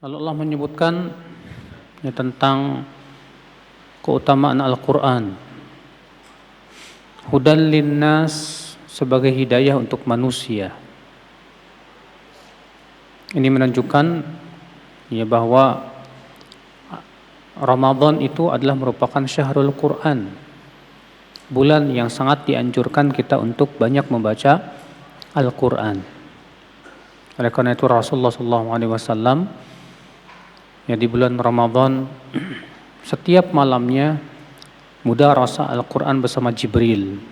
Lalu Allah menyebutkan tentang keutamaan Al-Quran. Hudan linnas sebagai hidayah untuk manusia. Ini menunjukkan bahwa Ramadan itu adalah merupakan syahrul Quran, bulan yang sangat dianjurkan kita untuk banyak membaca Al-Quran. Oleh karena itu Rasulullah SAW di bulan Ramadan setiap malamnya mudarasah Al-Quran bersama Jibril.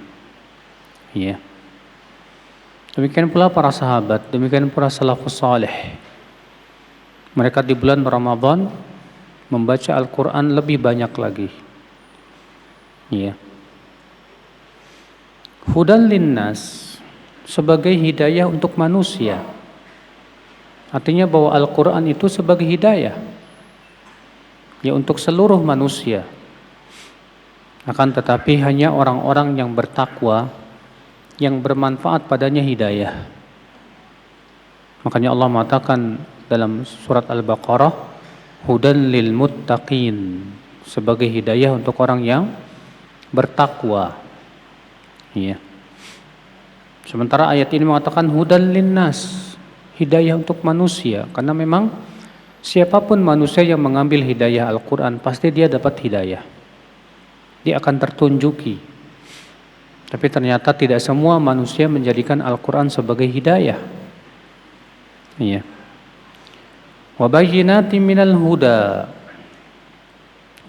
Demikian pula para sahabat, demikian pula salafus saleh. Mereka di bulan Ramadan membaca Al-Quran lebih banyak lagi. Hudan linnas sebagai hidayah untuk manusia. Artinya bahwa Al-Quran itu sebagai hidayah untuk seluruh manusia. Akan tetapi hanya orang-orang yang bertakwa yang bermanfaat padanya hidayah. Makanya Allah mengatakan dalam surat Al-Baqarah, hudan lil muttaqin, sebagai hidayah untuk orang yang bertakwa. Sementara ayat ini mengatakan hudan linnas, hidayah untuk manusia, karena memang siapapun manusia yang mengambil hidayah Al-Quran pasti dia dapat hidayah, dia akan tertunjuki. Tapi ternyata tidak semua manusia menjadikan Al-Quran sebagai hidayah. Wa bayyinatin minal huda,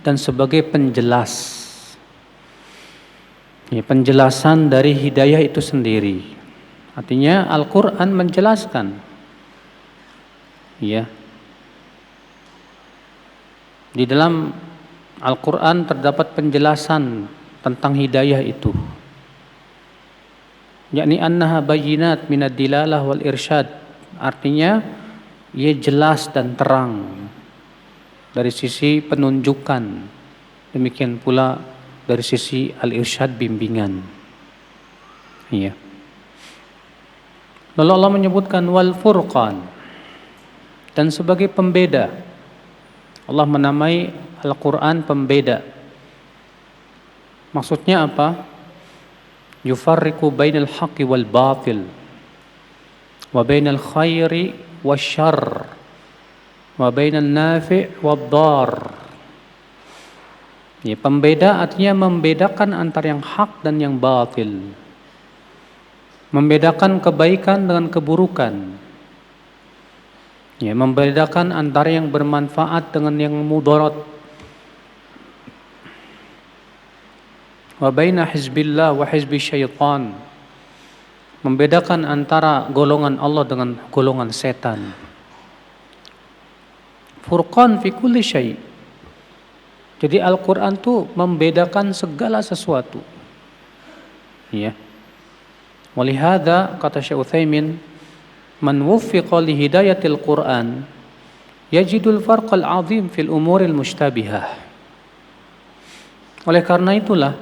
dan sebagai penjelas, penjelasan dari hidayah itu sendiri. Artinya Al-Quran menjelaskan. Di dalam Al-Quran terdapat penjelasan tentang hidayah itu, yakni annaha bayyinat minad dilalah wal irsyad. Artinya ia jelas dan terang dari sisi penunjukan, demikian pula dari sisi al-irsyad, bimbingan. Lalu Allah menyebutkan wal furqan, dan sebagai pembeda. Allah menamai Al-Quran pembeda. Maksudnya apa? Yufarriqu bainal haqqi wal batil, wa bainal khairi wasyarr, wa bainal nafi' wad dar. Pembeda artinya membedakan antara yang hak dan yang batil, membedakan kebaikan dengan keburukan, membedakan antara yang bermanfaat dengan yang mudarat. Wa baina hizbillah wa hizbi syaitan, membedakan antara golongan Allah dengan golongan setan. Furqan fi kulli syai'. Jadi Al-Quran itu membedakan segala sesuatu. Walihada kata Syekh Utsaimin, man wuffiqa li hidayatil Quran yajidul farqal azim fil umuril mushtabihah. Oleh karena itulah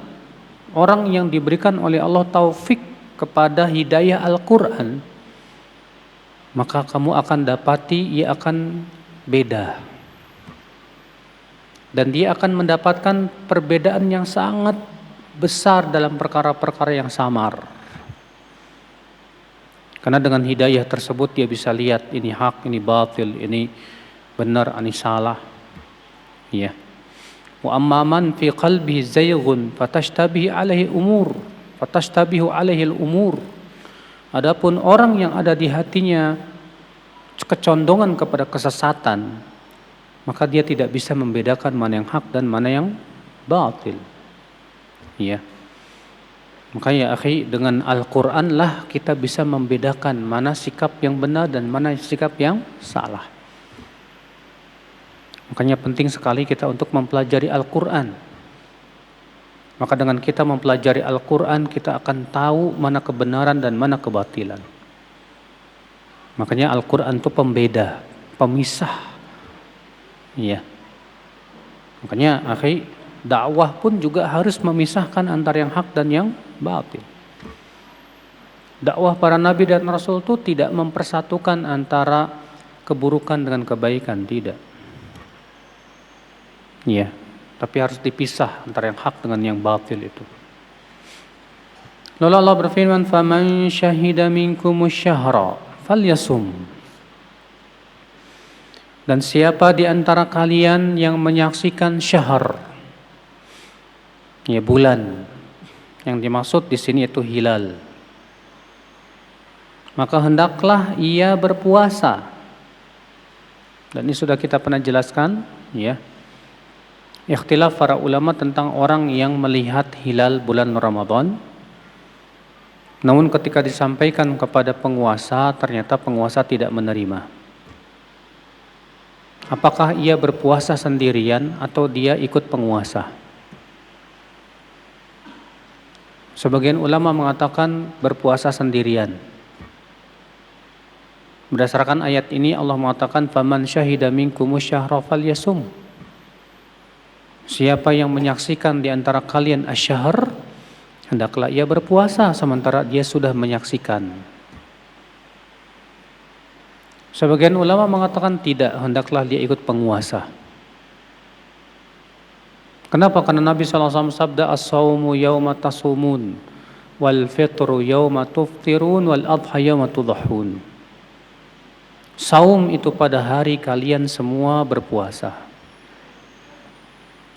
orang yang diberikan oleh Allah taufik kepada hidayah Al-Quran, maka kamu akan dapati ia akan beda, dan dia akan mendapatkan perbedaan yang sangat besar dalam perkara-perkara yang samar. Karena dengan hidayah tersebut dia bisa lihat ini hak, ini batil, ini benar, ini salah. Wa amma man fi qalbihi zayghun fatashtabihu alaihi al-umur. Adapun orang yang ada di hatinya kecondongan kepada kesesatan, maka dia tidak bisa membedakan mana yang hak dan mana yang batil. Makanya akhi, dengan Al-Quran lah kita bisa membedakan mana sikap yang benar dan mana sikap yang salah. Makanya penting sekali kita untuk mempelajari Al-Quran. Maka dengan kita mempelajari Al-Quran, kita akan tahu mana kebenaran dan mana kebatilan. Makanya Al-Quran itu pembeda, pemisah. Makanya akhi, dakwah pun juga harus memisahkan antara yang hak dan yang batil. Dakwah para nabi dan rasul itu tidak mempersatukan antara keburukan dengan kebaikan, tidak. Ya, tapi harus dipisah antara yang hak dengan yang batil itu. Lalu Allah berfirman, "Faman syahida minkumus syahra falyasum." Dan siapa di antara kalian yang menyaksikan syahr, ya bulan, yang dimaksud di sini itu hilal, maka hendaklah ia berpuasa. Dan ini sudah kita pernah jelaskan, ya. Ikhtilaf para ulama tentang orang yang melihat hilal bulan Ramadan. Namun ketika disampaikan kepada penguasa, ternyata penguasa tidak menerima. Apakah ia berpuasa sendirian atau dia ikut penguasa? Sebagian ulama mengatakan berpuasa sendirian. Berdasarkan ayat ini Allah mengatakan, "Faman syahida minkumus syahra falyasum." Siapa yang menyaksikan di antara kalian asy-syahr, hendaklah ia berpuasa sementara dia sudah menyaksikan. Sebagian ulama mengatakan tidak, hendaklah dia ikut penguasa. Kenapa? Karena Nabi SAW sabda, "As-sawmu yawma tasumun, wal fitru yawma tuftirun, wal adha yawma tudhahun." Saum itu pada hari kalian semua berpuasa.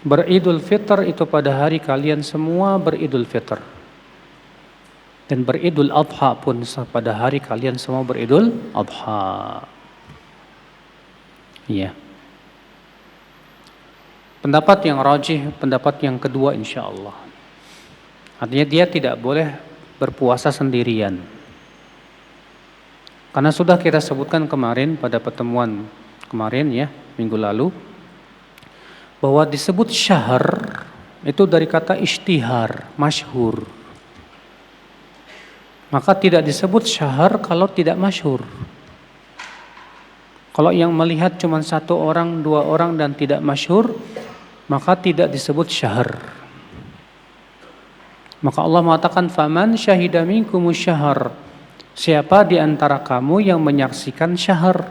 Beridul fitr itu pada hari kalian semua beridul fitr. Dan beridul adha pun pada hari kalian semua beridul adha. Iya. Pendapat yang rajih, pendapat yang kedua insyaallah. Artinya dia tidak boleh berpuasa sendirian. Karena sudah kita sebutkan kemarin pada pertemuan kemarin ya, minggu lalu, bahwa disebut syahr itu dari kata ishtihar, masyhur. Maka tidak disebut syahr kalau tidak masyhur. Kalau yang melihat cuma 1 orang, 2 orang dan tidak masyhur, maka tidak disebut syahr. Maka Allah mengatakan, "Faman syahida minkumus syahr." Siapa di antara kamu yang menyaksikan syahr?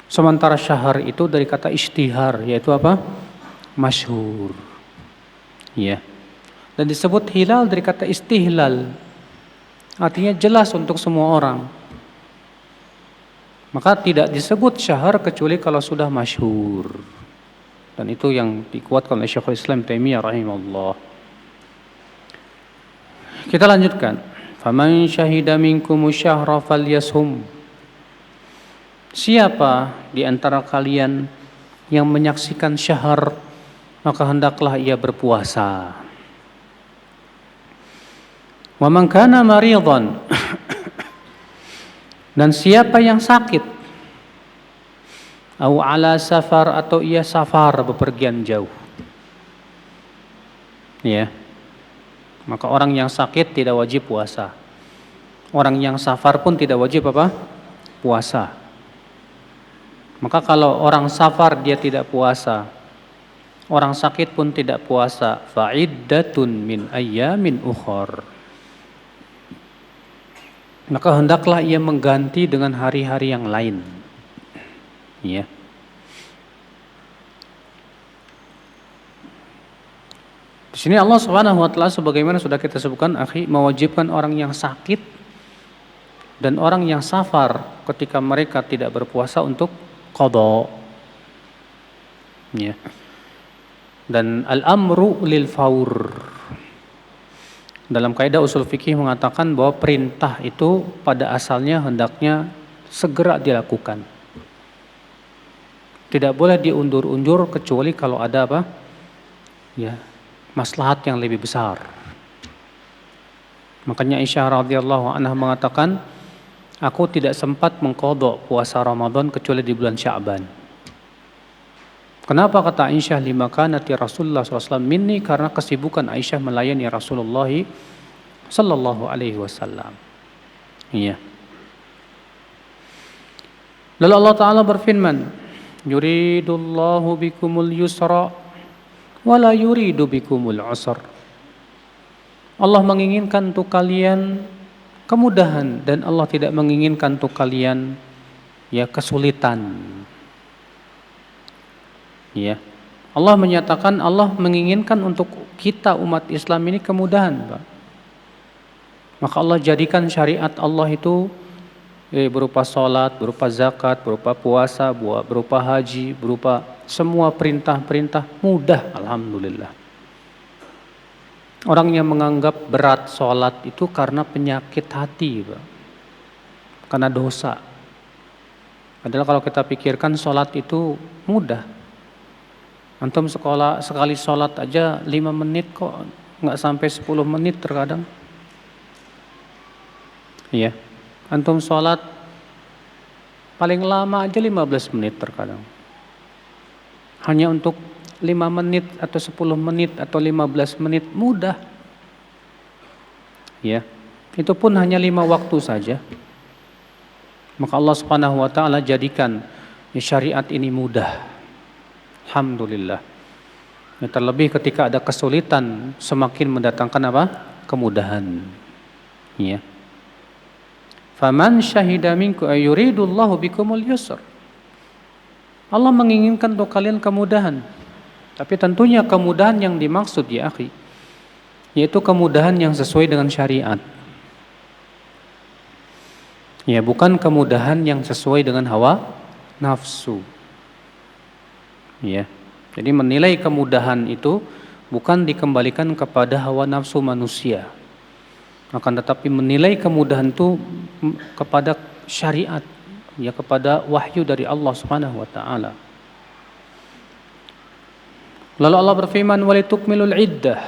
Sementara syahr itu dari kata ishtihar, yaitu apa? Masyhur. Ya. Dan disebut hilal dari kata istihlal. Artinya jelas untuk semua orang. Maka tidak disebut syahr kecuali kalau sudah masyhur. Dan itu yang dikuatkan oleh Syekhul Islam Taimiyah rahimahullah. Kita lanjutkan. Faman syahida minkumus syahra falyashum. Siapa di antara kalian yang menyaksikan syahr, maka hendaklah ia berpuasa. Wa man kana maridan. Dan siapa yang sakit, au ala safar atau ia safar bepergian jauh. Ya. Maka orang yang sakit tidak wajib puasa. Orang yang safar pun tidak wajib apa? Puasa. Maka kalau orang safar dia tidak puasa, orang sakit pun tidak puasa, fa'iddatun min ayyamin ukhar. Maka hendaklah ia mengganti dengan hari-hari yang lain. Ya. Di sini Allah Subhanahu wa taala sebagaimana sudah kita sebutkan, akhi, mewajibkan orang yang sakit dan orang yang safar ketika mereka tidak berpuasa untuk qada. Ya. Dan al-amru lil faur. Dalam kaidah usul fikih mengatakan bahwa perintah itu pada asalnya hendaknya segera dilakukan. Tidak boleh diundur-undur kecuali kalau ada apa? Ya, maslahat yang lebih besar. Makanya Aisyah radhiyallahu anha mengatakan, aku tidak sempat mengqadha puasa Ramadan kecuali di bulan Sya'ban. Kenapa kata Aisyah, lima kanati Rasulullah SAW minni, karena kesibukan Aisyah melayani Rasulullah sallallahu alaihi wasallam. Iya. Lalu Allah Ta'ala berfirman, yuridullahu bikumul yusra wala yuridu bikumul usra. Allah menginginkan untuk kalian kemudahan dan Allah tidak menginginkan untuk kalian ya kesulitan. Ya. Allah menyatakan Allah menginginkan untuk kita umat Islam ini kemudahan, Pak. Maka Allah jadikan syariat Allah itu berupa salat, berupa zakat, berupa puasa, berupa haji, berupa semua perintah-perintah mudah, alhamdulillah. Orang yang menganggap berat salat itu karena penyakit hati, Pak. Karena dosa. Padahal kalau kita pikirkan salat itu mudah. Antum sekali sholat aja 5 menit kok, nggak sampai 10 menit terkadang. Iya. Antum sholat paling lama aja 15 menit terkadang. Hanya untuk 5 menit atau 10 menit atau 15 menit mudah. Ya. Itu pun hanya 5 waktu saja. Maka Allah Subhanahu wa taala jadikan syariat ini mudah. Alhamdulillah. Ya, terlebih ketika ada kesulitan semakin mendatangkan apa? Kemudahan. Ya. Faman syahida minkum ayuridullahu bikumul yusr. Allah menginginkan untuk kalian kemudahan. Tapi tentunya kemudahan yang dimaksud ya akhi, yaitu kemudahan yang sesuai dengan syariat. Ya, bukan kemudahan yang sesuai dengan hawa nafsu. Ya. Jadi menilai kemudahan itu bukan dikembalikan kepada hawa nafsu manusia. Akan tetapi menilai kemudahan itu kepada syariat, ya, kepada wahyu dari Allah Subhanahu wa taala. Lalu Allah berfirman walitukmilul iddah.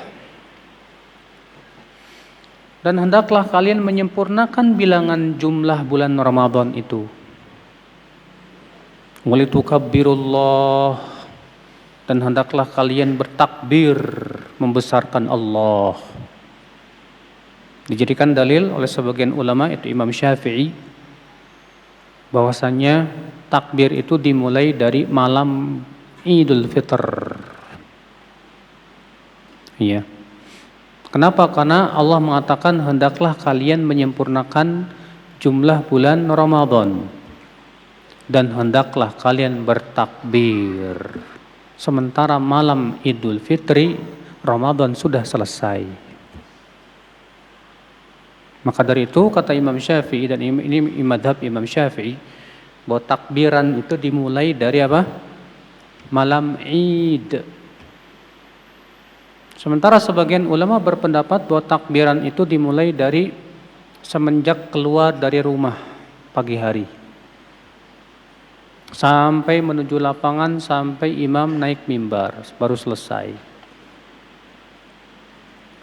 Dan hendaklah kalian menyempurnakan bilangan jumlah bulan Ramadan itu. Walitukabbirullah. Dan hendaklah kalian bertakbir membesarkan Allah. Dijadikan dalil oleh sebagian ulama, itu Imam Syafi'i, bahwasannya takbir itu dimulai dari malam Idul Fitr. Iya. Kenapa? Karena Allah mengatakan hendaklah kalian menyempurnakan jumlah bulan Ramadan dan hendaklah kalian bertakbir. Sementara malam Idul Fitri, Ramadan sudah selesai. Maka dari itu kata Imam Syafi'i, dan ini madhab Imam Syafi'i, bahwa takbiran itu dimulai dari apa? Malam Id. Sementara sebagian ulama berpendapat bahwa takbiran itu dimulai dari semenjak keluar dari rumah pagi hari. Sampai menuju lapangan, sampai imam naik mimbar, baru selesai.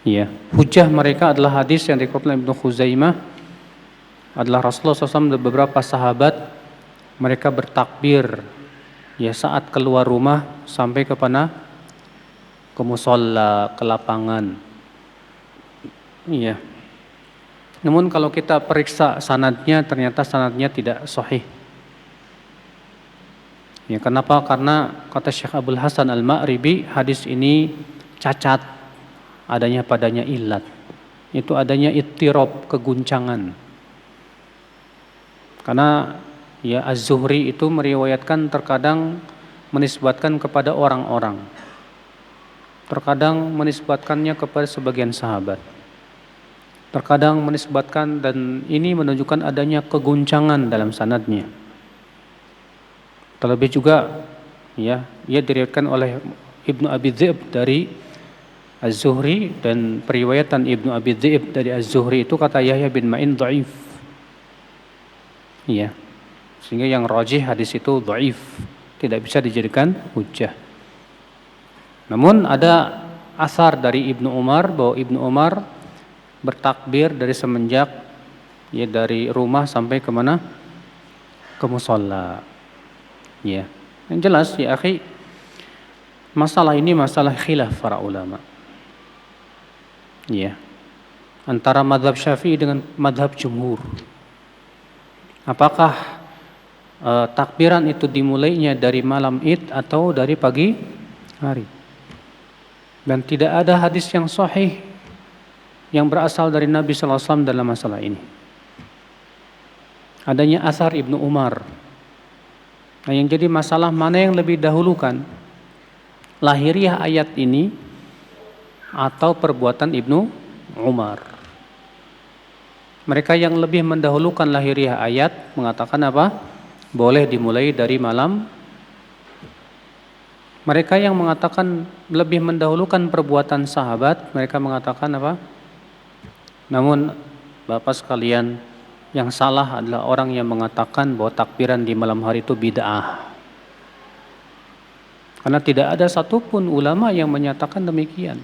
Ya, hujah mereka adalah hadis yang dikeluarkan Ibnu Khuzaimah, adalah Rasulullah SAW dan beberapa sahabat, mereka bertakbir ya saat keluar rumah sampai ke mana? Ke musalla, ke lapangan. Iya. Namun kalau kita periksa sanadnya, ternyata sanadnya tidak sahih. Ya, kenapa? Karena kata Syekh Abdul Hasan Al-Ma'ribi, hadis ini cacat, adanya padanya illat. Itu adanya ittirab, keguncangan. Karena ya Az-Zuhri itu meriwayatkan terkadang menisbatkan kepada orang-orang. Terkadang menisbatkannya kepada sebagian sahabat. Terkadang menisbatkan, dan ini menunjukkan adanya keguncangan dalam sanadnya. Terlebih juga ya, ia diriwayatkan oleh Ibnu Abi Dzib dari Az-Zuhri, dan periwayatan Ibnu Abi Dzib dari Az-Zuhri itu kata Yahya bin Ma'in dhaif. Iya. Sehingga yang rajih hadis itu dhaif, tidak bisa dijadikan hujjah. Namun ada asar dari Ibnu Umar bahwa Ibnu Umar bertakbir dari semenjak ya dari rumah sampai ke mana? Ke musalla. Ya, yang jelas ya akhi, masalah ini masalah khilaf para ulama. Ya, antara mazhab Syafi'i dengan mazhab jumhur. Apakah takbiran itu dimulainya dari malam Id atau dari pagi hari? Dan tidak ada hadis yang sahih yang berasal dari Nabi SAW dalam masalah ini. Adanya asar Ibnu Umar Nah, yang jadi masalah mana yang lebih dahulukan, lahiriah ayat ini atau perbuatan Ibnu Umar. Mereka yang lebih mendahulukan lahiriah ayat mengatakan apa? Boleh dimulai dari malam. Mereka yang mengatakan lebih mendahulukan perbuatan sahabat, mereka mengatakan apa? Namun Bapak sekalian, yang salah adalah orang yang mengatakan bahwa takbiran di malam hari itu bid'ah. Karena tidak ada satupun ulama yang menyatakan demikian.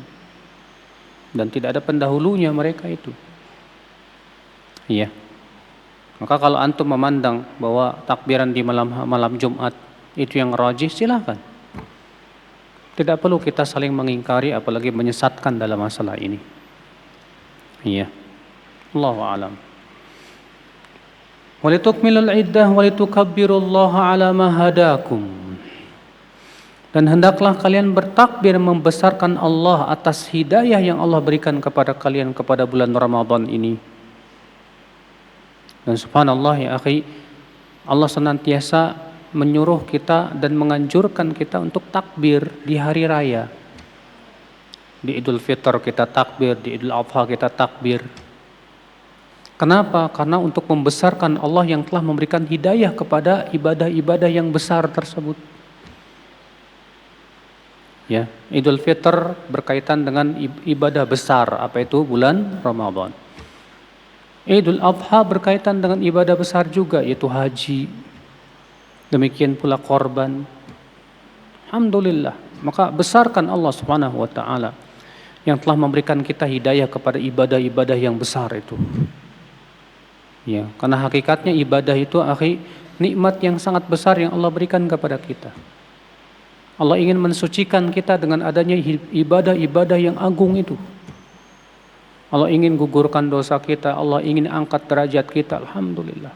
Dan tidak ada pendahulunya mereka itu. Iya. Maka kalau antum memandang bahwa takbiran di malam Jumat itu yang rajih, silakan. Tidak perlu kita saling mengingkari apalagi menyesatkan dalam masalah ini. Iya. Allahu a'lam. Walitukmilul iddah walitukabbirullaha ala ma hadakum. Dan hendaklah kalian bertakbir membesarkan Allah atas hidayah yang Allah berikan kepada kalian kepada bulan Ramadan ini. Dan subhanallah ya akhi, Allah senantiasa menyuruh kita dan menganjurkan kita untuk takbir di hari raya. Di Idul Fitr kita takbir, di Idul Adha kita takbir. Kenapa? Karena untuk membesarkan Allah yang telah memberikan hidayah kepada ibadah-ibadah yang besar tersebut. Ya, Idul Fitr berkaitan dengan ibadah besar, apa itu? Bulan Ramadan. Idul Adha berkaitan dengan ibadah besar juga, yaitu haji. Demikian pula korban. Alhamdulillah. Maka besarkan Allah Subhanahu wa taala yang telah memberikan kita hidayah kepada ibadah-ibadah yang besar itu. Ya, karena hakikatnya ibadah itu akhi nikmat yang sangat besar yang Allah berikan kepada kita. Allah ingin mensucikan kita dengan adanya ibadah-ibadah yang agung itu. Allah ingin gugurkan dosa kita, Allah ingin angkat derajat kita. Alhamdulillah.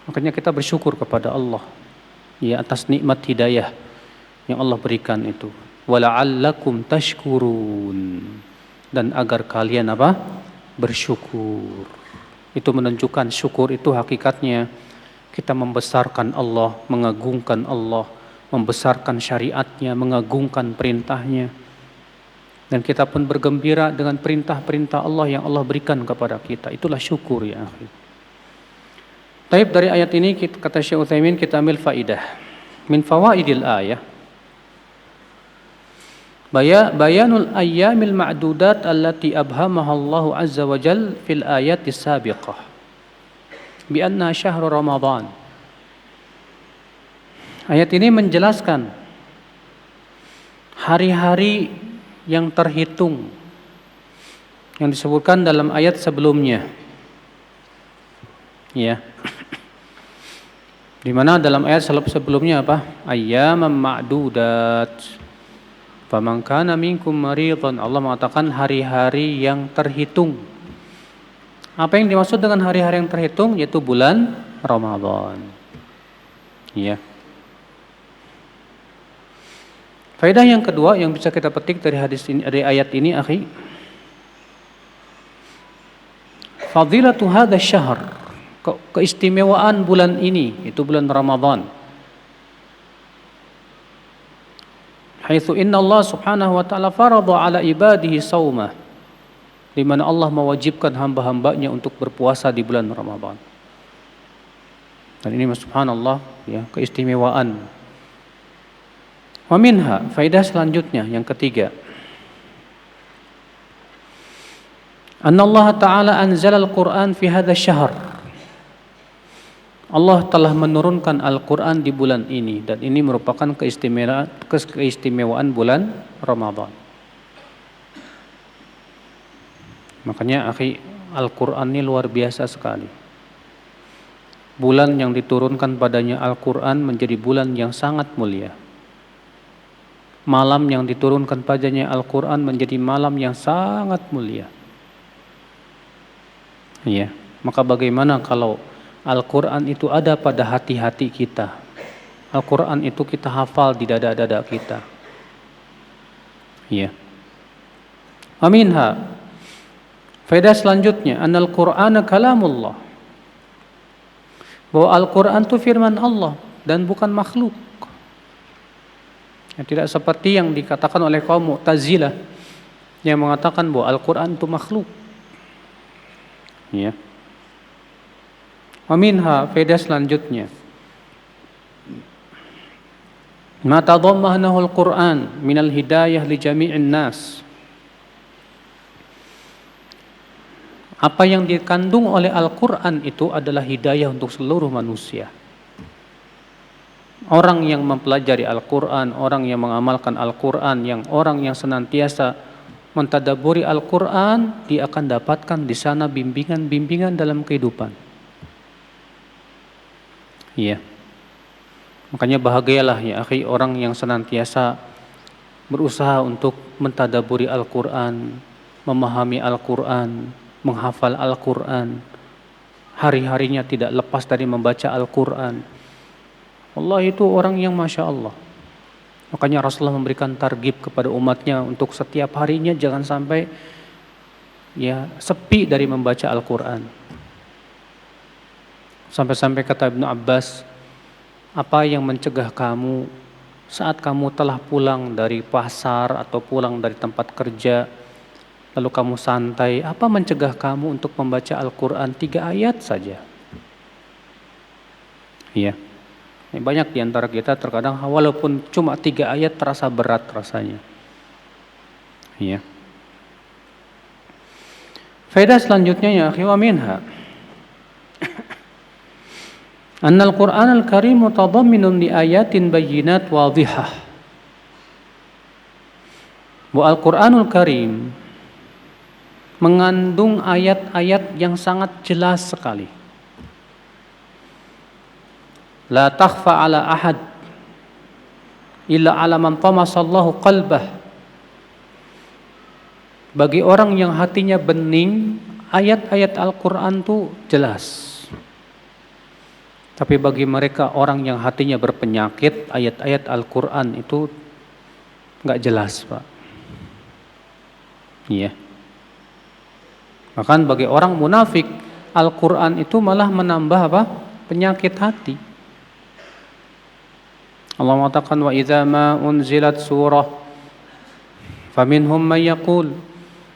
Makanya kita bersyukur kepada Allah ya atas nikmat hidayah yang Allah berikan itu. Wala'allakum tashkurun, dan agar kalian apa? Bersyukur. Itu menunjukkan syukur itu hakikatnya kita membesarkan Allah, mengagungkan Allah, membesarkan syariatnya, mengagungkan perintahnya. Dan kita pun bergembira dengan perintah-perintah Allah yang Allah berikan kepada kita. Itulah syukur ya akhi. Taib, dari ayat ini kata Syekh Utsaimin kita ambil faidah. Min fawaidil ayah bayanul ayyamil ma'dudat allati abhamaha Allah azza wa jal fil ayati sabiqah bi anna syahrul Ramadan. Ayat ini menjelaskan hari-hari yang terhitung yang disebutkan dalam ayat sebelumnya. Ya. Di mana dalam ayat sebelumnya apa? Ayyaman ma'dudat. Faman kana minkum maridhan. Allah mengatakan hari-hari yang terhitung. Apa yang dimaksud dengan hari-hari yang terhitung? Yaitu bulan Ramadan. Ya. Faedah yang kedua yang bisa kita petik dari hadis ini, dari ayat ini, akhi, fadilatu hadha syahr, keistimewaan bulan ini, itu bulan Ramadan. Haitsu inna Allah subhanahu wa ta'ala farada ala ibadihi saumah, di mana Allah mewajibkan hamba-hambanya untuk berpuasa di bulan Ramadan. Dan ini subhanallah ya, keistimewaan. Wa minha, faedah selanjutnya yang ketiga, anna Allah ta'ala anzala al-Qur'an fi hadha syahr. Allah telah menurunkan Al-Quran di bulan ini, dan ini merupakan keistimewaan bulan Ramadan. Makanya akhi, Al-Quran ini luar biasa sekali. Bulan yang diturunkan padanya Al-Quran menjadi bulan yang sangat mulia. Malam yang diturunkan padanya Al-Quran menjadi malam yang sangat mulia. Iya, maka bagaimana kalau Al-Quran itu ada pada hati-hati kita. Al-Quran itu kita hafal di dada-dada kita. Ya. Aminha. Faedah selanjutnya, Al-Qur'ana kalamullah. Bahwa Al-Quran itu firman Allah. dan bukan makhluk. Ya, tidak seperti yang dikatakan oleh kaum Mu'tazilah yang mengatakan bahwa Al-Quran itu makhluk. Ya. Wa minha, faedah selanjutnya, ma tadammanahu al-Quran minal hidayah li jami'in nas. Apa yang dikandung oleh Al-Quran itu adalah hidayah untuk seluruh manusia. Orang yang mempelajari Al-Quran, orang yang mengamalkan Al-Quran, orang yang senantiasa mentadabburi Al-Quran, dia akan dapatkan di sana bimbingan-bimbingan dalam kehidupan. Iya. Makanya bahagialah ya akhi orang yang senantiasa berusaha untuk mentadabburi Al-Quran, memahami Al-Quran, menghafal Al-Quran, hari-harinya tidak lepas dari membaca Al-Quran. Allah itu orang yang Masya Allah. Makanya Rasulullah memberikan targhib kepada umatnya untuk setiap harinya jangan sampai ya sepi dari membaca Al-Quran. Sampai-sampai kata Ibnu Abbas, apa yang mencegah kamu saat kamu telah pulang dari pasar atau pulang dari tempat kerja, lalu kamu santai, apa mencegah kamu untuk membaca Al-Quran 3 ayat saja? Iya. Banyak di antara kita terkadang walaupun cuma 3 ayat terasa berat rasanya. Iya. Faedah selanjutnya ya akhi wa minha anna al-Qur'an al-Karim mutadamminun li ayatin bayyinat wadhihah. Bahwa Al-Qur'anul Karim mengandung ayat-ayat yang sangat jelas sekali. La takhfa ala ahad illa ala man tamasallahu qalbah. Bagi orang yang hatinya bening, ayat-ayat Al-Quran itu jelas. Tapi bagi mereka orang yang hatinya berpenyakit, ayat-ayat Al-Quran itu nggak jelas, Pak. Iya. Bahkan bagi orang munafik, Al-Quran itu malah menambah apa? Penyakit hati. Allah mengatakan wa idza ma unzilat surah faminhum may yaqul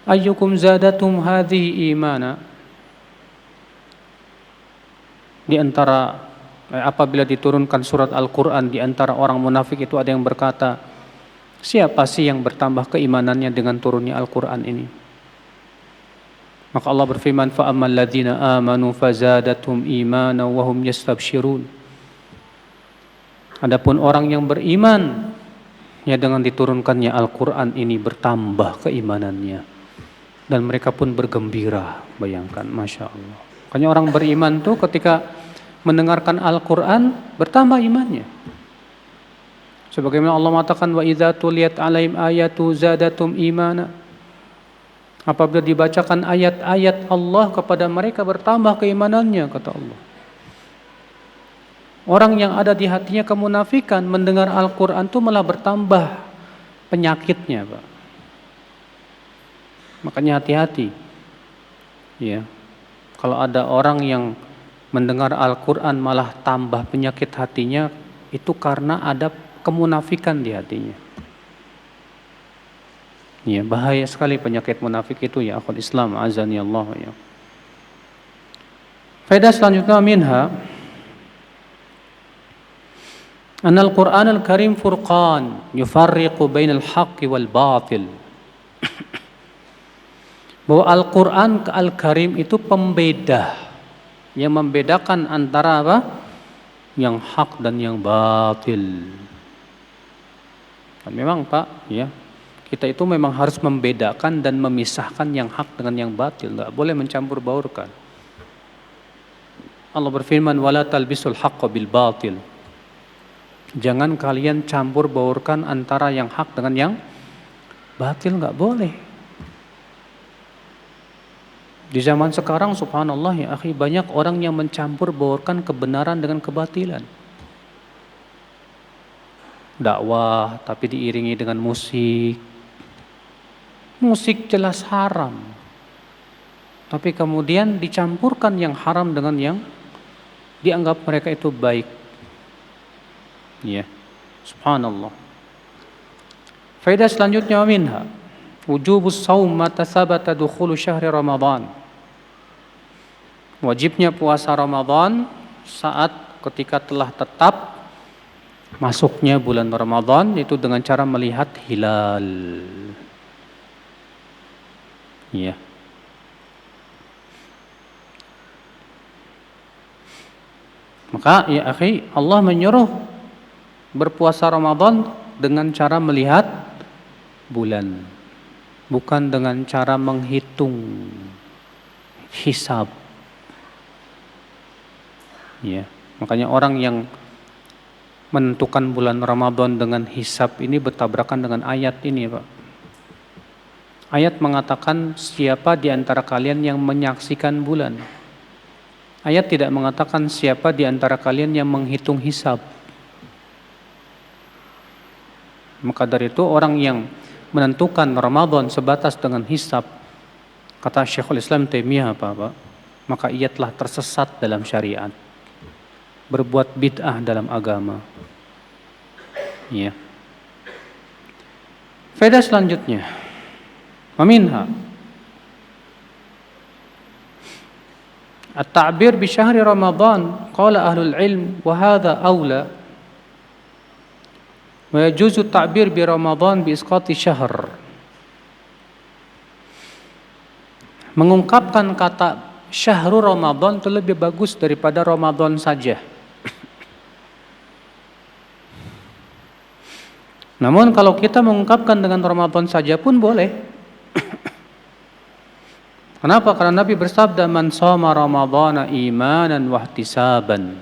ayyukum zadatum hadhihi imana. Di antara apabila diturunkan surat Al-Quran, di antara orang munafik itu ada yang berkata, siapa sih yang bertambah keimanannya dengan turunnya Al-Quran ini? Maka Allah berfirman, fa ammal ladzina amanu fazadathum imana wa hum yastabshirun. Adapun orang yang beriman, ya dengan diturunkannya Al-Quran ini bertambah keimanannya. Dan mereka pun bergembira, bayangkan, Masya Allah. Makanya orang beriman tuh ketika mendengarkan Al-Quran, bertambah imannya. Sebagaimana Allah mengatakan, wa idza tuliyat alaihim ayatu zadatum imana. Apabila dibacakan ayat-ayat Allah kepada mereka, bertambah keimanannya, kata Allah. Orang yang ada di hatinya kemunafikan mendengar Al-Quran itu malah bertambah penyakitnya, Pak. Makanya hati-hati. Ya. Kalau ada orang yang mendengar Al-Quran malah tambah penyakit hatinya, itu karena ada kemunafikan di hatinya. Ya, bahaya sekali penyakit munafik itu ya akhul Islam, azani Allah ya. Faedah selanjutnya minha anna al-Qur'an al-Karim furqan yufarriqu bainal haqqi wal batil. Bahwa Al-Qur'an Al-Karim itu pembeda yang membedakan antara apa? Yang hak dan yang batil. Dan memang Pak, ya, kita itu memang harus membedakan dan memisahkan yang hak dengan yang batil, enggak boleh mencampur baurkan. Allah berfirman, wala talbisul haqqa bil batil. Jangan kalian campur baurkan antara yang hak dengan yang batil, enggak boleh. Di zaman sekarang subhanallah ya akhi, banyak orang yang mencampur baurkan kebenaran dengan kebatilan. Dakwah tapi diiringi dengan musik. Musik jelas haram. Tapi kemudian dicampurkan yang haram dengan yang dianggap mereka itu baik. Ya. Subhanallah. Faedah selanjutnya minha wujubus shaum mata sabata dukhulu syahri Ramadan. Wajibnya puasa Ramadan saat ketika telah tetap masuknya bulan Ramadan, itu dengan cara melihat hilal. Ya. Maka ya akhi, Allah menyuruh berpuasa Ramadan dengan cara melihat bulan, bukan dengan cara menghitung hisab. Ya, makanya orang yang menentukan bulan Ramadan dengan hisab ini bertabrakan dengan ayat ini, Pak. Ayat mengatakan siapa di antara kalian yang menyaksikan bulan. Ayat tidak mengatakan siapa di antara kalian yang menghitung hisab. Maka dari itu orang yang menentukan Ramadan sebatas dengan hisab, kata Syekhul Islam Taimiyah Pak, maka ia telah tersesat dalam syariat, berbuat bid'ah dalam agama. Ya. Faedah selanjutnya, waminha at-ta'bir bi syahri Ramadan, qala ahlul ilm wa hadha aula wa yajuzu at-ta'bir bi Ramadan bi isqati syahr. Mengungkapkan kata syahrul Ramadan itu lebih bagus daripada Ramadan saja. Namun kalau kita mengungkapkan dengan Ramadan saja pun boleh. Kenapa? Karena Nabi bersabda, man shoma Ramadhana imanan wahtisaban.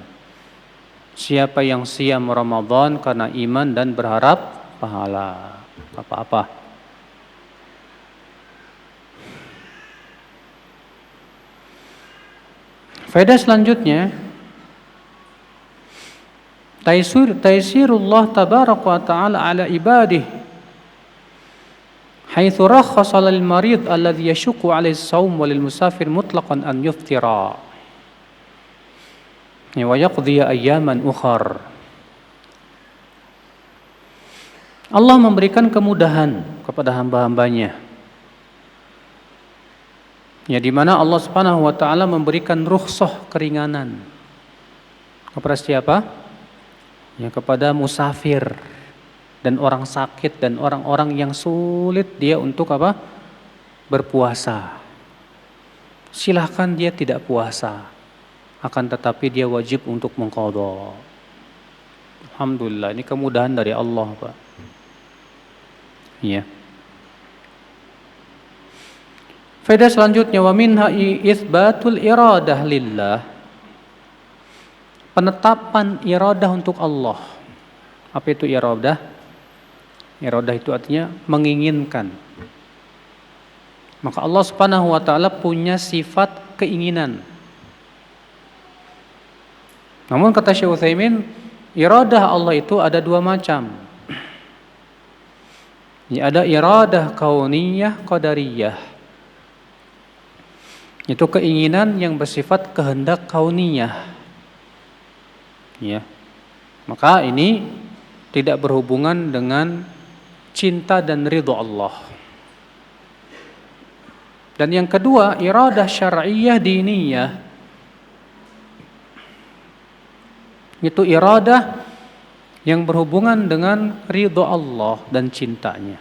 Siapa yang siam Ramadan karena iman dan berharap pahala. Apa-apa. Faedah selanjutnya, taisirullah tabaraka wa ta'ala ala ibadihi haitsu rakhasa lil marid alladhi yashqu 'alaihi as-shaum wa lil musafir mutlaqan an yuftira wa yaqdi ayyaman ukhar. Allah memberikan kemudahan kepada hamba-hambanya, ya, di mana Allah Subhanahu wa taala memberikan rukhsah, keringanan kepada siapa? Ya, kepada musafir dan orang sakit dan orang-orang yang sulit dia untuk apa? Berpuasa. Silahkan dia tidak puasa, akan tetapi dia wajib untuk mengqadha. Alhamdulillah, ini kemudahan dari Allah, Pak. Iya. Faedah selanjutnya, wa minha itsbatul iradah lillah. Penetapan iradah untuk Allah. Apa itu iradah? Iradah itu artinya menginginkan. Maka Allah Subhanahu wa taala punya sifat keinginan. Namun kata Syekh Utsaimin, iradah Allah itu ada dua macam. Ya, ada iradah kauniyah, qadariyah. Itu keinginan yang bersifat kehendak kauniyah. Ya. Maka ini tidak berhubungan dengan cinta dan ridha Allah. Dan yang kedua, iradah syar'iyyah diniyah. Itu iradah yang berhubungan dengan ridha Allah dan cintanya.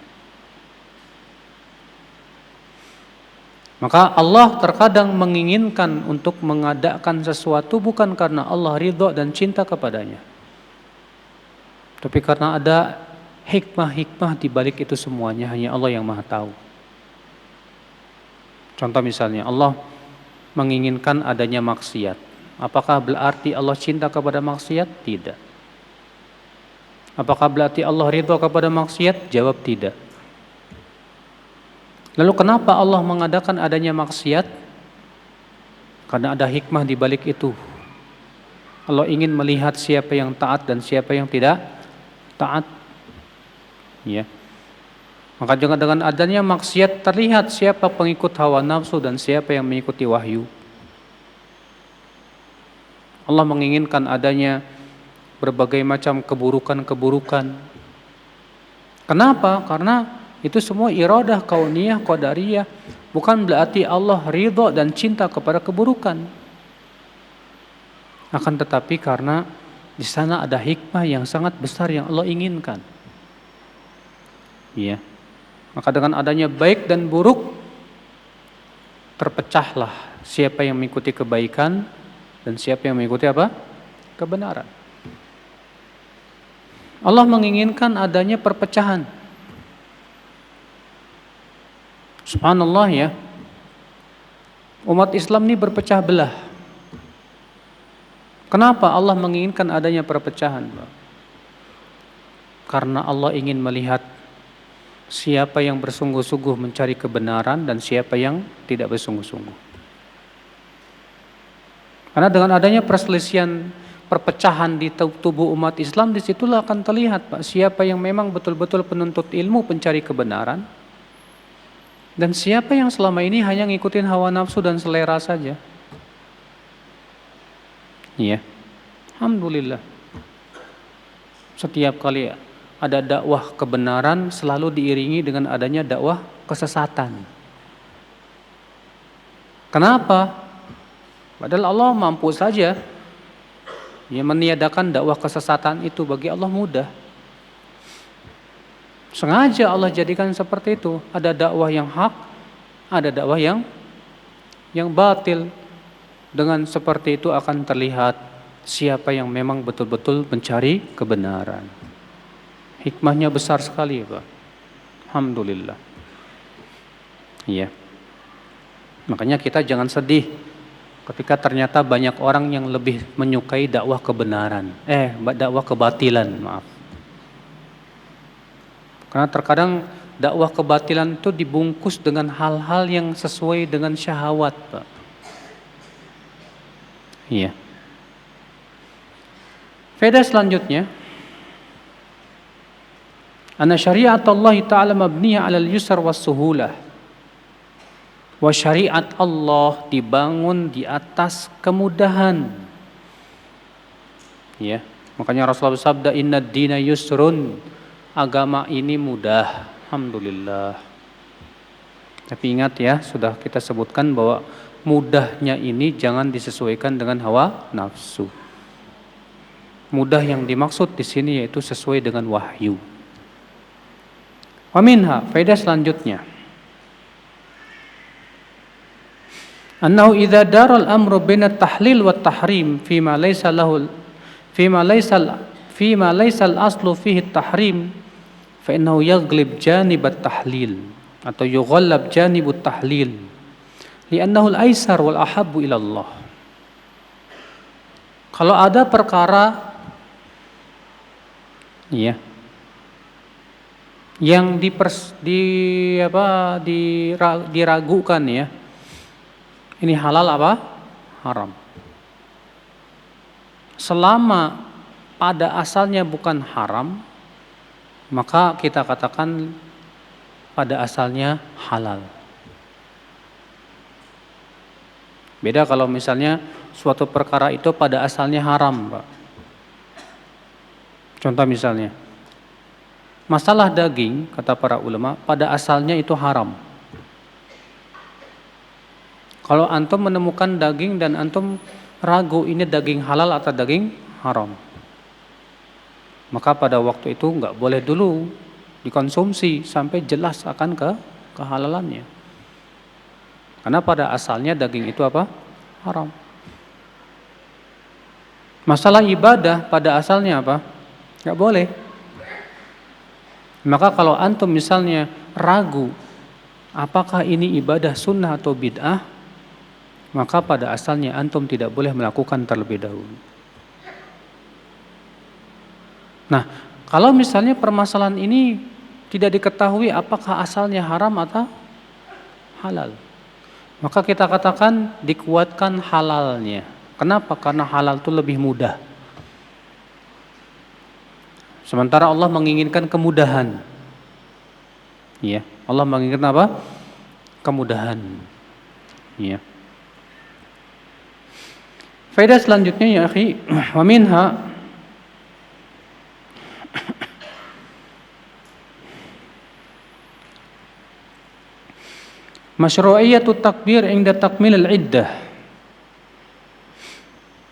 Maka Allah terkadang menginginkan untuk mengadakan sesuatu bukan karena Allah ridha dan cinta kepadanya, tapi karena ada hikmah-hikmah di balik itu semuanya, hanya Allah yang Maha tahu. Contoh misalnya, Allah menginginkan adanya maksiat. Apakah berarti Allah cinta kepada maksiat? Tidak. Apakah berarti Allah ridha kepada maksiat? Jawab tidak. Lalu kenapa Allah mengadakan adanya maksiat? Karena ada hikmah di balik itu. Allah ingin melihat siapa yang taat dan siapa yang tidak taat. Ya. Maka juga dengan adanya maksiat terlihat siapa pengikut hawa nafsu dan siapa yang mengikuti wahyu. Allah menginginkan adanya berbagai macam keburukan-keburukan. Kenapa? Karena itu semua iradah kauniyah, qadariyah. Bukan berarti Allah ridha dan cinta kepada keburukan. Akan tetapi karena di sana ada hikmah yang sangat besar yang Allah inginkan. Iya. Maka dengan adanya baik dan buruk, terpecahlah siapa yang mengikuti kebaikan dan siapa yang mengikuti apa? Kebenaran. Allah menginginkan adanya perpecahan. Subhanallah ya. Umat Islam ini berpecah belah. Kenapa Allah menginginkan adanya perpecahan? Karena Allah ingin melihat siapa yang bersungguh-sungguh mencari kebenaran dan siapa yang tidak bersungguh-sungguh. Karena dengan adanya perselisihan, perpecahan di tubuh umat Islam, disitulah akan terlihat Pak, siapa yang memang betul-betul penuntut ilmu pencari kebenaran dan siapa yang selama ini hanya ngikutin hawa nafsu dan selera saja. Iya. Alhamdulillah. Setiap kali ada dakwah kebenaran selalu diiringi dengan adanya dakwah kesesatan. Kenapa? Padahal Allah mampu saja ya meniadakan dakwah kesesatan itu, bagi Allah mudah. Sengaja Allah jadikan seperti itu. Ada dakwah yang hak, ada dakwah yang batil. Dengan seperti itu akan terlihat siapa yang memang betul-betul mencari kebenaran. Hikmahnya besar sekali, Pak. Alhamdulillah. Iya. Makanya kita jangan sedih ketika ternyata banyak orang yang lebih menyukai dakwah kebenaran. Dakwah kebatilan, maaf. Karena terkadang dakwah kebatilan itu dibungkus dengan hal-hal yang sesuai dengan syahwat, Pak. Iya. Faedah selanjutnya, anna syariat Allah Ta'ala mabniyah 'alal yusr was suhulah. Wa syariat Allah dibangun di atas kemudahan. Ya, makanya Rasulullah bersabda, "Innad dina yusrun." Agama ini mudah. Alhamdulillah. Tapi ingat ya, sudah kita sebutkan bahwa mudahnya ini jangan disesuaikan dengan hawa nafsu. Mudah yang dimaksud di sini yaitu sesuai dengan wahyu. Wa minha, faedah selanjutnya. Annahu idza daral amru baina tahlil wa tahrim fima laysa al-aslu fihi at-tahrim fa innahu yaghlib janib at-tahlil atau yughallab janib at-tahlil li'annahu al-aisar wal ahabbu ila Allah. Kalau ada perkara ya yang diragukan ya, ini halal apa haram, selama pada asalnya bukan haram, maka kita katakan pada asalnya halal. Beda kalau misalnya suatu perkara itu pada asalnya haram, Pak. Contoh misalnya, masalah daging, kata para ulama, pada asalnya itu haram. Kalau antum menemukan daging dan antum ragu ini daging halal atau daging haram, maka pada waktu itu nggak boleh dulu dikonsumsi sampai jelas akan kehalalannya. Karena pada asalnya daging itu apa? Haram. Masalah ibadah pada asalnya apa? Nggak boleh. Maka kalau antum misalnya ragu apakah ini ibadah sunnah atau bid'ah, maka pada asalnya antum tidak boleh melakukan terlebih dahulu. Nah, kalau misalnya permasalahan ini tidak diketahui apakah asalnya haram atau halal, maka kita katakan dikuatkan halalnya. Kenapa? Karena halal itu lebih mudah. Sementara Allah menginginkan kemudahan. Ya, Allah menginginkan apa? Kemudahan. Ya. Faedah selanjutnya ya akhi, wa minha Masyru'iyatut takbir inda takmilil iddah.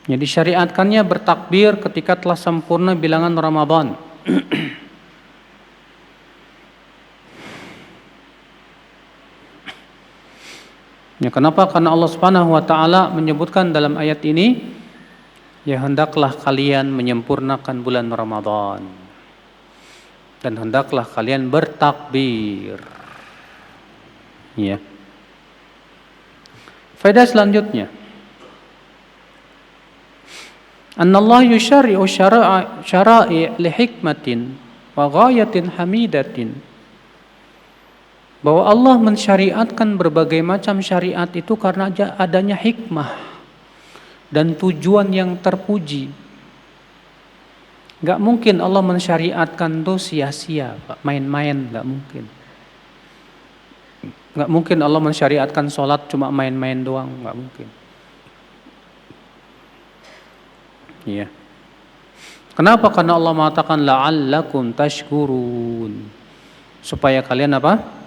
Jadi syariatkannya bertakbir ketika telah sempurna bilangan Ramadan. Ya, kenapa? Karena Allah Subhanahu wa taala menyebutkan dalam ayat ini, ya hendaklah kalian menyempurnakan bulan Ramadan. Dan hendaklah kalian bertakbir. Ya. Faedah selanjutnya. Anna Allah yusyari'u syara'i li hikmatin wa ghayatin hamidatin. Bahwa Allah mensyariatkan berbagai macam syariat itu karena adanya hikmah dan tujuan yang terpuji. Gak mungkin Allah mensyariatkan itu sia-sia, main-main, gak mungkin. Gak mungkin Allah mensyariatkan sholat cuma main-main doang, gak mungkin. Iya. Kenapa? Karena Allah mengatakan la'allakum tashkurun. Supaya kalian apa?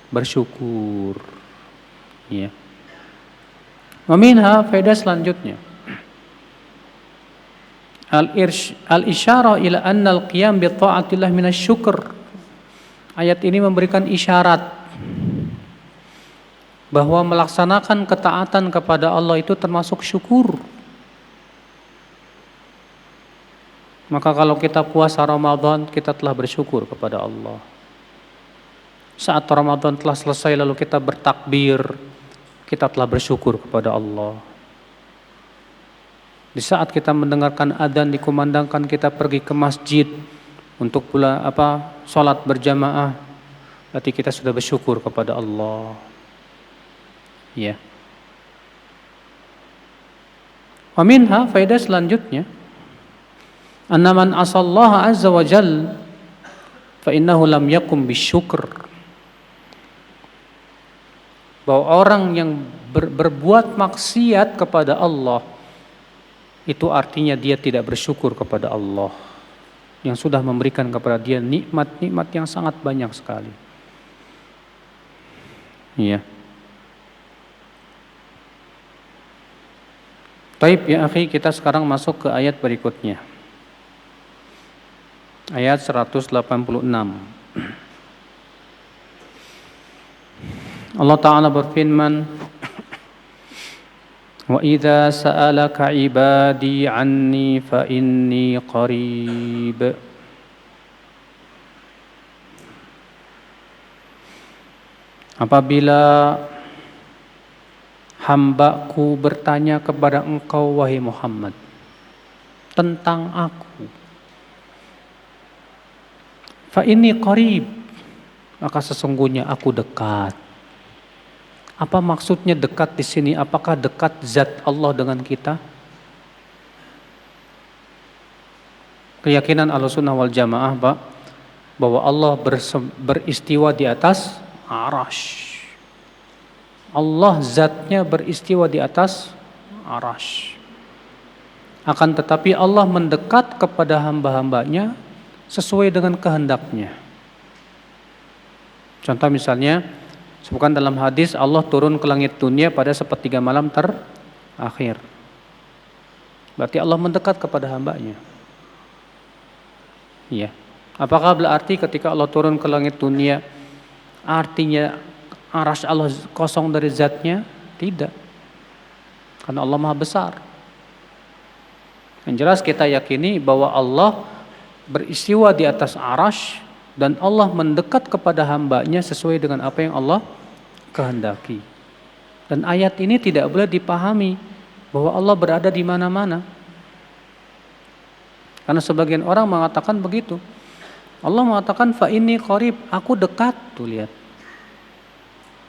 Bersyukur. Ya. Meminha faedah selanjutnya. Al-isyarah ila anna al-qiyam bi ta'atillah minasyukr. Ayat ini memberikan isyarat bahwa melaksanakan ketaatan kepada Allah itu termasuk syukur. Maka kalau kita puasa Ramadan, kita telah bersyukur kepada Allah. Saat Ramadan telah selesai lalu kita bertakbir, kita telah bersyukur kepada Allah. Di saat kita mendengarkan adzan dikumandangkan, kita pergi ke masjid untuk pula salat berjamaah, berarti kita sudah bersyukur kepada Allah. Ya. Wa minha faedah selanjutnya, anna man asallaha azza wa jalla fa innahu lam yakum bisyukr. Bahwa orang yang berbuat maksiat kepada Allah itu artinya dia tidak bersyukur kepada Allah yang sudah memberikan kepada dia nikmat-nikmat yang sangat banyak sekali. Iya. Baik ya akhi, kita sekarang masuk ke ayat berikutnya. Ayat 186. Allah Ta'ala berfirman, wa idza sa'alaka ibadi anni fa inni qarib. Apabila hambaku bertanya kepada engkau wahai Muhammad tentang aku, fa inni qarib, maka sesungguhnya aku dekat. Apa maksudnya dekat di sini? Apakah dekat zat Allah dengan kita? Keyakinan Ahlussunnah wal Jamaah bahwa Allah beristiwa di atas arasy. Allah zatnya beristiwa di atas arasy. Akan tetapi Allah mendekat kepada hamba-hambanya sesuai dengan kehendaknya. Contoh misalnya, sebutkan dalam hadis Allah turun ke langit dunia pada sepertiga malam terakhir. Berarti Allah mendekat kepada hambanya. Iya. Apakah berarti ketika Allah turun ke langit dunia artinya arasy Allah kosong dari zatnya? Tidak. Karena Allah Maha Besar. Yang jelas kita yakini bahwa Allah beristiwa di atas arasy dan Allah mendekat kepada hambanya sesuai dengan apa yang Allah kehendaki. Dan ayat ini tidak boleh dipahami bahwa Allah berada di mana-mana. Karena sebagian orang mengatakan begitu. Allah mengatakan fa inni qarib, aku dekat. Tuh lihat.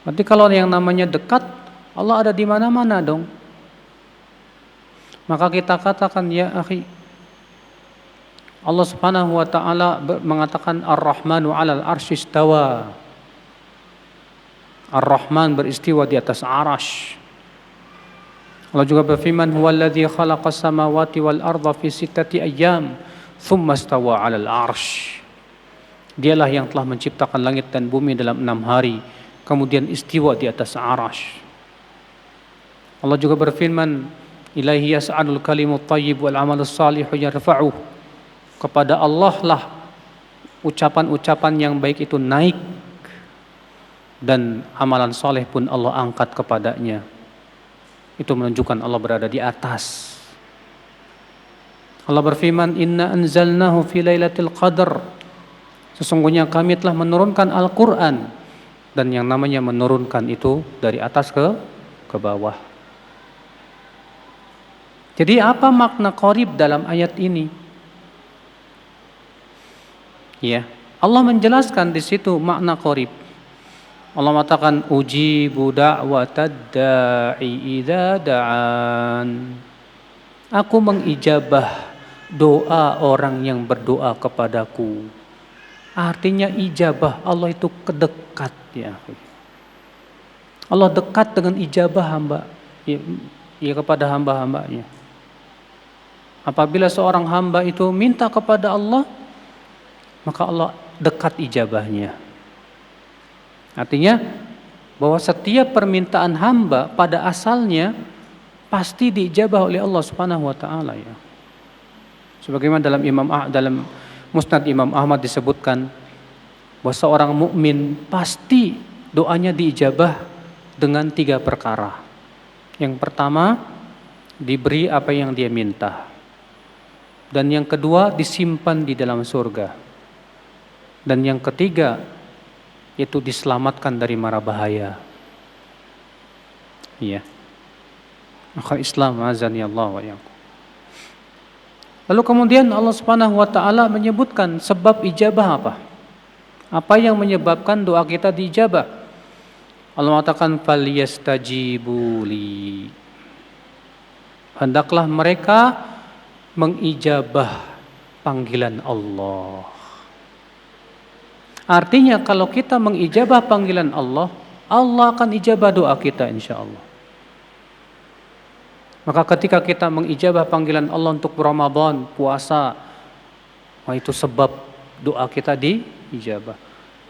Berarti kalau yang namanya dekat, Allah ada di mana-mana dong. Maka kita katakan ya akhi, Allah Subhanahu wa taala mengatakan Ar-Rahmanu 'alal 'arsy istawa. Ar-Rahman beristiwa di atas arasy. Allah juga berfirman huwallazi khalaqas samawati wal arda fi sittati ayyam tsumma istawa 'alal 'arsy. Dialah yang telah menciptakan langit dan bumi dalam 6 hari, kemudian istiwa di atas arasy. Allah juga berfirman, ilaihi yas'adul kalimut thayyib wal amalus salihu yarfa'uh. Kepada Allah lah ucapan-ucapan yang baik itu naik, dan amalan soleh pun Allah angkat kepadanya. Itu menunjukkan Allah berada di atas. Allah berfirman, inna anzalnahu fi lailatul qadar. Sesungguhnya kami telah menurunkan Al-Quran, dan yang namanya menurunkan itu dari atas ke bawah. Jadi apa makna qarib dalam ayat ini? Ya, Allah menjelaskan di situ makna qarib. Allah mengatakan ujibu da'watad da'i idza da'an. Aku mengijabah doa orang yang berdoa kepadaku. Artinya ijabah Allah itu kedekat ya. Allah dekat dengan ijabah hamba ya kepada hamba-hambanya. Apabila seorang hamba itu minta kepada Allah, maka Allah dekat ijabahnya. Artinya bahwa setiap permintaan hamba pada asalnya pasti diijabah oleh Allah Subhanahu wa taala ya. Sebagaimana dalam Musnad Imam Ahmad disebutkan bahwa seorang mukmin pasti doanya diijabah dengan 3 perkara. Yang pertama, diberi apa yang dia minta. Dan yang kedua, disimpan di dalam surga. Dan yang ketiga, yaitu diselamatkan dari mara bahaya. Iya. Akhir Islam azani Allah wa iyyakum. Lalu kemudian Allah Subhanahu wa taala menyebutkan sebab ijabah apa? Apa yang menyebabkan doa kita diijabah? Allah mengatakan falyastajibu li. Hendaklah mereka mengijabah panggilan Allah. Artinya kalau kita mengijabah panggilan Allah, Allah akan ijabah doa kita insyaallah. Maka ketika kita mengijabah panggilan Allah untuk Ramadan, puasa, itu sebab doa kita diijabah.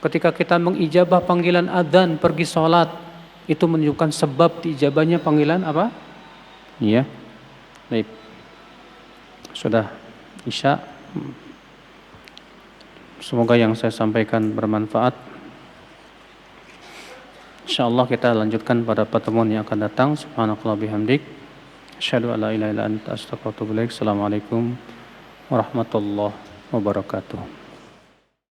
Ketika kita mengijabah panggilan adzan, pergi sholat, itu menunjukkan sebab diijabahnya panggilan apa? Iya. Baik. Sudah Isya. Semoga yang saya sampaikan bermanfaat. Insyaallah kita lanjutkan pada pertemuan yang akan datang. Subhanakallah bihamdik. Asyhadu an la ilaha illa anta astaghfiruka wa atubu ilaik. Assalamualaikum warahmatullahi wabarakatuh.